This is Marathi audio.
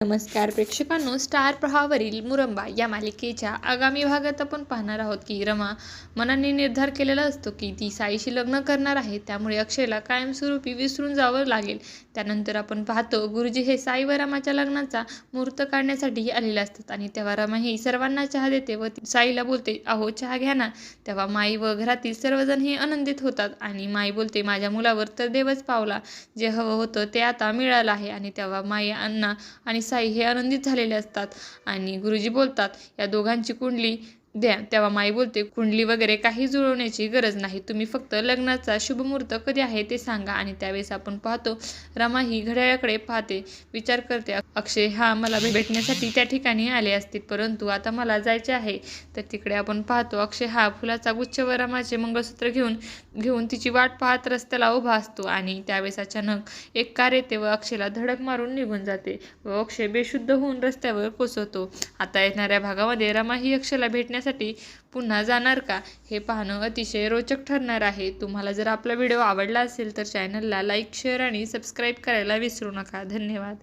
नमस्कार प्रेक्षकांनो, स्टार प्रवाहावरील मुरंबा या मालिकेच्या आगामी भागात आपण पाहणार आहोत की रमा मनाने निर्धार केलेला असतो की ती साईशी लग्न करणार आहे. त्यामुळे अक्षयला कायमस्वरूपी विसरून जावं लागेल. त्यानंतर आपण पाहतो गुरुजी हे साई व रमाच्या लग्नाचा मुहूर्त काढण्यासाठी आलेले असतात आणि तेव्हा रमा ही सर्वांना चहा देते व साईला बोलते, अहो चहा घ्या ना. तेव्हा माई व घरातील सर्वजण हे आनंदित होतात आणि माई बोलते, माझ्या मुलावर तर देवच पावला. जे हवं होतं ते आता मिळालं आहे. आणि तेव्हा माई, अण्णा आणि साई हे आनंदित झालेले असतात आणि गुरुजी बोलतात, या दोघांची कुंडली द्या. तेव्हा माई बोलते, कुंडली वगैरे काही जुळवण्याची गरज नाही, तुम्ही फक्त लग्नाचा शुभमुहूर्त कधी आहे ते सांगा. आणि त्यावेळेस आपण पाहतो रमा ही घड्याळाकडे पाहते, विचार करते, अक्षय हा मला भेटण्यासाठी त्या ठिकाणी आले असतील, परंतु आता मला जायचे आहे. तर तिकडे आपण पाहतो अक्षय हा फुलाचा गुच्छ व रमाचे मंगळसूत्र घेऊन तिची वाट पाहत रस्त्याला उभा असतो. आणि त्यावेळेस अचानक एक कार येते व अक्षयला धडक मारून निघून जाते व अक्षय बेशुद्ध होऊन रस्त्यावर कोसळतो. आता येणाऱ्या भागामध्ये रमा ही अक्षयला भेटण्यासाठी पुन्हा जाणार का, हे पाहणं अतिशय रोचक ठरणार आहे. तुम्हाला जर आपला व्हिडिओ आवडला असेल तर चॅनलला लाईक, शेअर आणि सबस्क्राईब करायला विसरू नका. धन्यवाद.